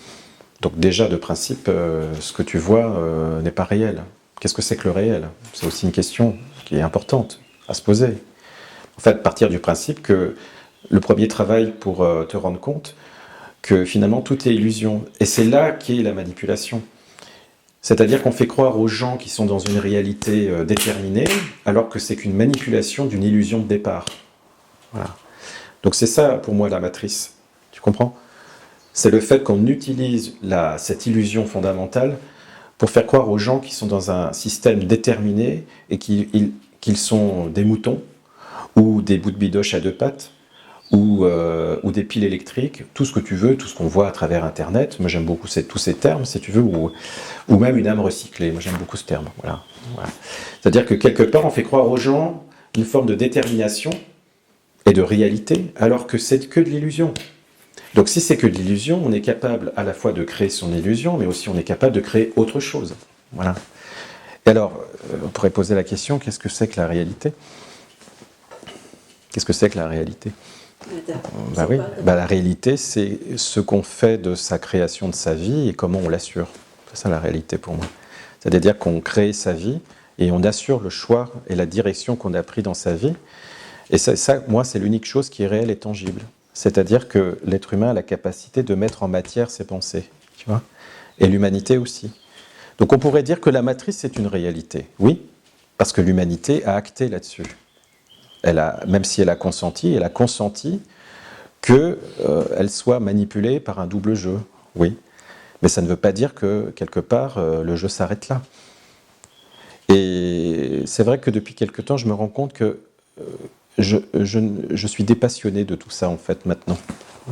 Donc déjà, de principe, ce que tu vois n'est pas réel. Qu'est-ce que c'est que le réel? C'est aussi une question qui est importante à se poser. En fait, partir du principe que le premier travail pour te rendre compte que finalement tout est illusion. Et c'est là qu'est la manipulation. C'est-à-dire qu'on fait croire aux gens qui sont dans une réalité déterminée, alors que c'est qu'une manipulation d'une illusion de départ. Voilà. Donc c'est ça, pour moi, la matrice. Tu comprends? C'est le fait qu'on utilise cette illusion fondamentale pour faire croire aux gens qui sont dans un système déterminé et qu'ils sont des moutons ou des bouts de bidoche à deux pattes ou des piles électriques, tout ce que tu veux, tout ce qu'on voit à travers Internet. Moi, j'aime beaucoup tous ces termes, si tu veux, ou même une âme recyclée. Moi, j'aime beaucoup ce terme. Voilà. C'est-à-dire que quelque part, on fait croire aux gens une forme de détermination et de réalité, alors que c'est que de l'illusion. Donc si c'est que de l'illusion, on est capable à la fois de créer son illusion, mais aussi on est capable de créer autre chose. Voilà. Et alors, on pourrait poser la question, qu'est-ce que c'est que la réalité? Qu'est-ce que c'est que la réalité? Oui. La réalité, c'est ce qu'on fait de sa création de sa vie et comment on l'assure. C'est ça la réalité pour moi. C'est-à-dire qu'on crée sa vie et on assure le choix et la direction qu'on a pris dans sa vie. Et ça, moi, c'est l'unique chose qui est réelle et tangible. C'est-à-dire que l'être humain a la capacité de mettre en matière ses pensées, tu vois, et l'humanité aussi. Donc on pourrait dire que la matrice, c'est une réalité, oui, parce que l'humanité a acté là-dessus. Même si elle a consenti qu'elle soit manipulée par un double jeu, oui. Mais ça ne veut pas dire que, quelque part, le jeu s'arrête là. Et c'est vrai que depuis quelque temps, je me rends compte que je suis dépassionné de tout ça, en fait, maintenant.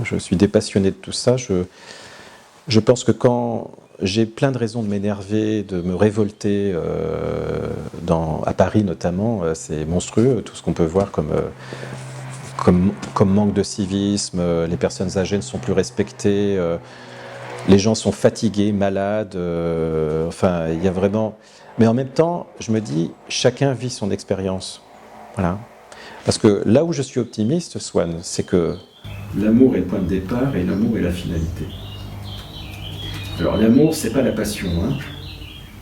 Je suis dépassionné de tout ça. Je pense que quand j'ai plein de raisons de m'énerver, de me révolter, à Paris notamment, c'est monstrueux, tout ce qu'on peut voir comme manque de civisme, les personnes âgées ne sont plus respectées, les gens sont fatigués, malades, enfin, il y a vraiment... Mais en même temps, je me dis, chacun vit son expérience. Voilà. Parce que là où je suis optimiste, Swan, c'est que l'amour est le point de départ et l'amour est la finalité. Alors l'amour, c'est pas la passion, hein,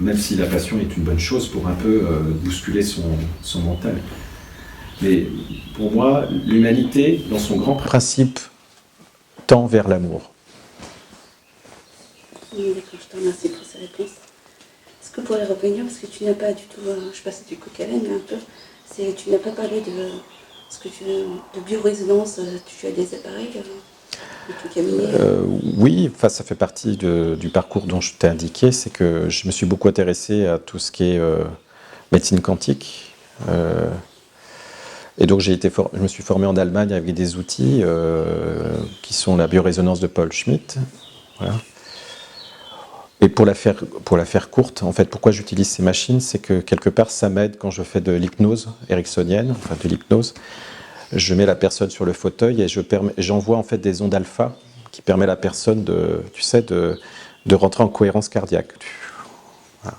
même si la passion est une bonne chose pour un peu bousculer son mental. Mais pour moi, l'humanité, dans son grand principe, tend vers l'amour. Oui, d'accord, je te remercie pour ces réponses. Est-ce que vous pourriez revenir, parce que tu n'as pas du tout, je passe du coq à l'âne, mais un peu, tu n'as pas parlé de biorésonance, tu as des appareils de ton cabinet Oui, enfin, ça fait partie du parcours dont je t'ai indiqué, c'est que je me suis beaucoup intéressé à tout ce qui est médecine quantique. Et donc je me suis formé en Allemagne avec des outils qui sont la biorésonance de Paul Schmidt. Voilà. Et pour la faire courte, en fait, pourquoi j'utilise ces machines, c'est que quelque part ça m'aide quand je fais de l'hypnose ericksonienne, enfin de l'hypnose. Je mets la personne sur le fauteuil et j'envoie en fait des ondes alpha qui permettent à la personne de rentrer en cohérence cardiaque. Voilà.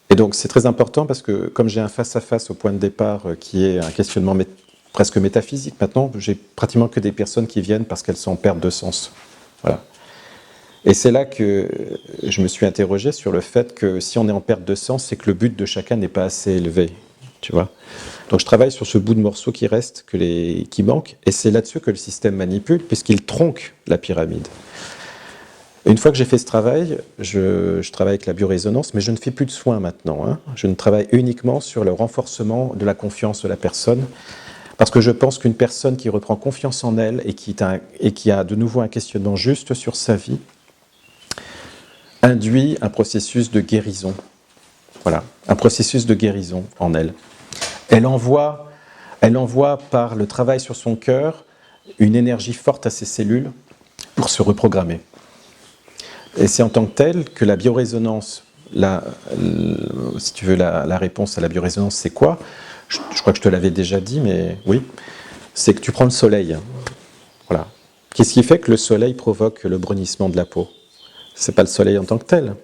Et donc c'est très important parce que comme j'ai un face-à-face au point de départ qui est un questionnement presque métaphysique, maintenant j'ai pratiquement que des personnes qui viennent parce qu'elles sont en perte de sens. Voilà. Et c'est là que je me suis interrogé sur le fait que si on est en perte de sens, c'est que le but de chacun n'est pas assez élevé, tu vois. Donc je travaille sur ce bout de morceau qui reste, qui manque, et c'est là-dessus que le système manipule, puisqu'il tronque la pyramide. Une fois que j'ai fait ce travail, je travaille avec la biorésonance, mais je ne fais plus de soins maintenant, hein. Je ne travaille uniquement sur le renforcement de la confiance de la personne, parce que je pense qu'une personne qui reprend confiance en elle et qui a de nouveau un questionnement juste sur sa vie, induit un processus de guérison. Voilà, un processus de guérison en elle. Elle envoie par le travail sur son cœur une énergie forte à ses cellules pour se reprogrammer. Et c'est en tant que tel que la biorésonance, si tu veux la réponse à la biorésonance, c'est quoi ? Je crois que je te l'avais déjà dit, mais oui, c'est que tu prends le soleil. Voilà. Qu'est-ce qui fait que le soleil provoque le brunissement de la peau ? C'est pas le soleil en tant que tel.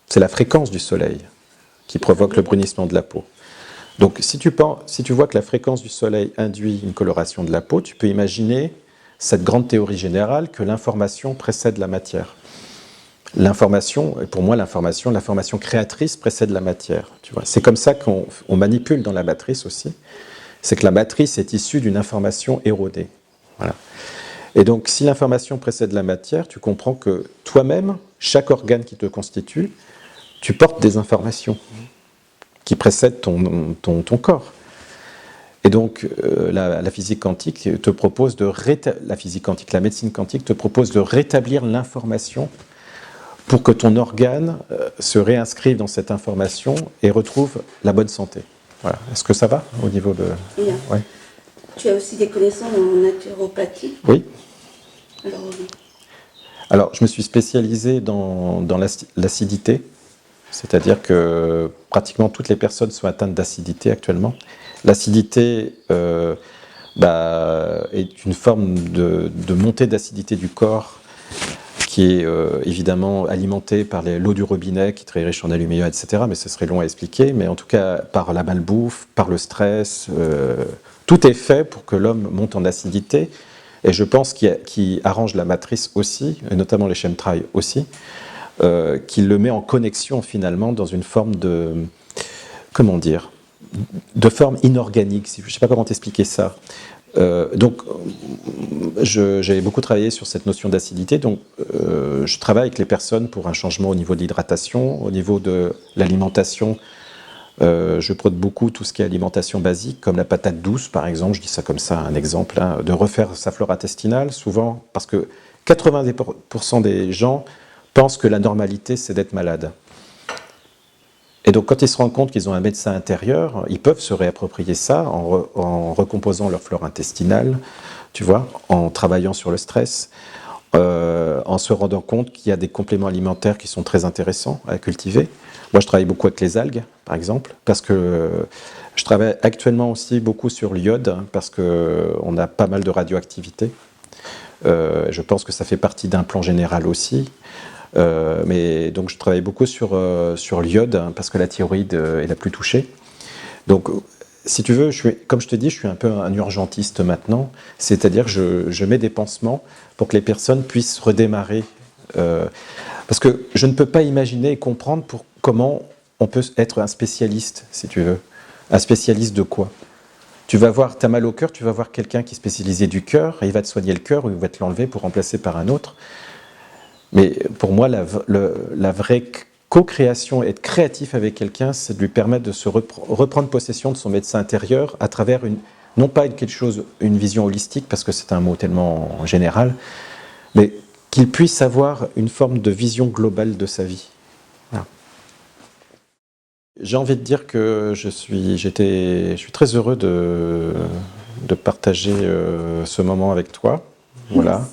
C'est la fréquence du soleil qui provoque le brunissement de la peau. Donc si tu vois que la fréquence du soleil induit une coloration de la peau, tu peux imaginer cette grande théorie générale que l'information précède la matière. L'information, et pour moi l'information créatrice précède la matière. Tu vois. C'est comme ça qu'on manipule dans la matrice aussi. C'est que la matrice est issue d'une information erronée. Voilà. Et donc, si l'information précède la matière, tu comprends que toi-même, chaque organe qui te constitue, tu portes des informations qui précèdent ton corps. Et donc, la physique quantique te propose la médecine quantique te propose de rétablir l'information pour que ton organe se réinscrive dans cette information et retrouve la bonne santé. Voilà. Est-ce que ça va au niveau de... Bien. Ouais. Tu as aussi des connaissances en naturopathie. Oui. Alors, je me suis spécialisé dans l'acidité, c'est-à-dire que pratiquement toutes les personnes sont atteintes d'acidité actuellement. L'acidité est une forme de montée d'acidité du corps qui est évidemment alimentée par l'eau du robinet, qui est très riche en aluminium, etc. Mais ce serait long à expliquer. Mais en tout cas, par la malbouffe, par le stress, tout est fait pour que l'homme monte en acidité. Et je pense qu'il arrange la matrice aussi, et notamment les chemtrails aussi, qu'il le met en connexion finalement dans une forme de forme inorganique. Je ne sais pas comment t'expliquer ça. Donc, j'ai beaucoup travaillé sur cette notion d'acidité. Donc, je travaille avec les personnes pour un changement au niveau de l'hydratation, au niveau de l'alimentation. Je prône beaucoup tout ce qui est alimentation basique, comme la patate douce, par exemple. Je dis ça comme ça, un exemple, hein, de refaire sa flore intestinale, souvent, parce que 90% des gens pensent que la normalité, c'est d'être malade. Et donc, quand ils se rendent compte qu'ils ont un médecin intérieur, ils peuvent se réapproprier ça en recomposant leur flore intestinale, tu vois, en travaillant sur le stress, en se rendant compte qu'il y a des compléments alimentaires qui sont très intéressants à cultiver. Moi, je travaille beaucoup avec les algues, par exemple, parce que je travaille actuellement aussi beaucoup sur l'iode, parce qu'on a pas mal de radioactivité. Je pense que ça fait partie d'un plan général aussi. Mais donc je travaille beaucoup sur l'iode, hein, parce que la thyroïde est la plus touchée. Donc, si tu veux, comme je te dis, je suis un peu un urgentiste maintenant, c'est-à-dire que je mets des pansements pour que les personnes puissent redémarrer. Parce que je ne peux pas imaginer et comprendre comment on peut être un spécialiste, si tu veux. Un spécialiste de quoi? Tu vas voir, tu as mal au cœur, tu vas voir quelqu'un qui est spécialisé du cœur, et il va te soigner le cœur ou il va te l'enlever pour remplacer par un autre. Mais pour moi, la vraie co-création, être créatif avec quelqu'un, c'est de lui permettre de se reprendre possession de son médecin intérieur à travers non pas une vision holistique, parce que c'est un mot tellement général, mais qu'il puisse avoir une forme de vision globale de sa vie. Voilà. J'ai envie de dire que je suis très heureux de partager ce moment avec toi. Voilà.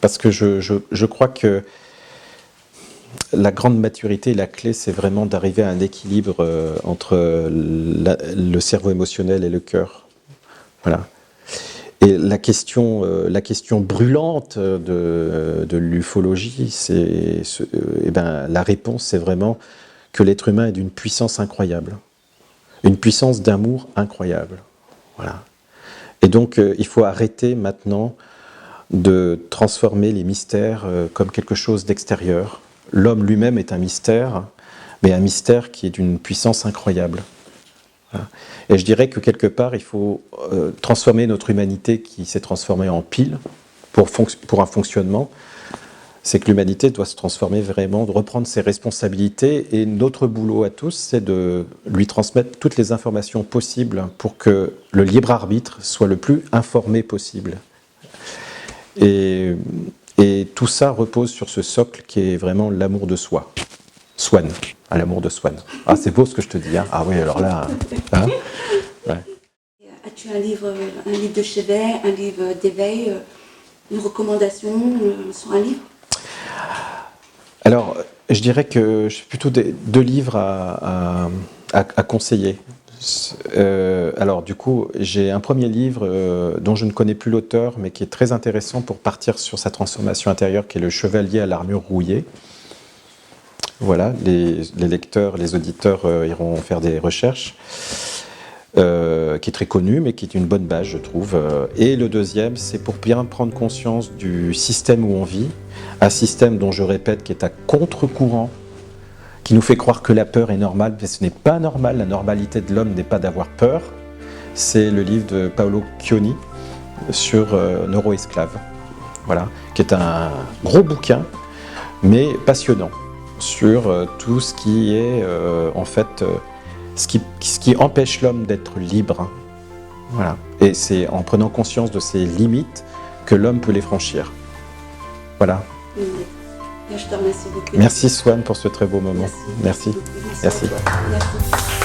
Parce que je crois que la grande maturité, la clé, c'est vraiment d'arriver à un équilibre entre le cerveau émotionnel et le cœur. Voilà. Et la question brûlante de l'ufologie, la réponse, c'est vraiment que l'être humain est d'une puissance incroyable. Une puissance d'amour incroyable. Voilà. Et donc, il faut arrêter maintenant de transformer les mystères comme quelque chose d'extérieur. L'homme lui-même est un mystère, mais un mystère qui est d'une puissance incroyable. Voilà. Et je dirais que quelque part, il faut transformer notre humanité qui s'est transformée en pile pour un fonctionnement. C'est que l'humanité doit se transformer vraiment, de reprendre ses responsabilités. Et notre boulot à tous, c'est de lui transmettre toutes les informations possibles pour que le libre arbitre soit le plus informé possible. Et tout ça repose sur ce socle qui est vraiment l'amour de soi. Swann, à l'amour de Swann. Ah, c'est beau ce que je te dis, hein. Ah oui, alors là... Hein, ouais. As-tu un livre de chevet, un livre d'éveil, une recommandation sur un livre? Alors, je dirais que j'ai plutôt deux livres à conseiller. Alors du coup, j'ai un premier livre dont je ne connais plus l'auteur, mais qui est très intéressant pour partir sur sa transformation intérieure, qui est Le Chevalier à l'armure rouillée. Voilà, les lecteurs, les auditeurs iront faire des recherches, qui est très connu, mais qui est une bonne base, je trouve. Et le deuxième, c'est pour bien prendre conscience du système où on vit, un système dont je répète qui est à contre-courant, qui nous fait croire que la peur est normale, mais ce n'est pas normal. La normalité de l'homme n'est pas d'avoir peur. C'est le livre de Paolo Chioni sur Neuroesclave, voilà, qui est un gros bouquin, mais passionnant, sur tout ce qui est en fait ce qui empêche l'homme d'être libre. Voilà. Et c'est en prenant conscience de ses limites que l'homme peut les franchir. Voilà. Je te remercie beaucoup. Merci Swann pour ce très beau moment. Merci. Merci. Merci.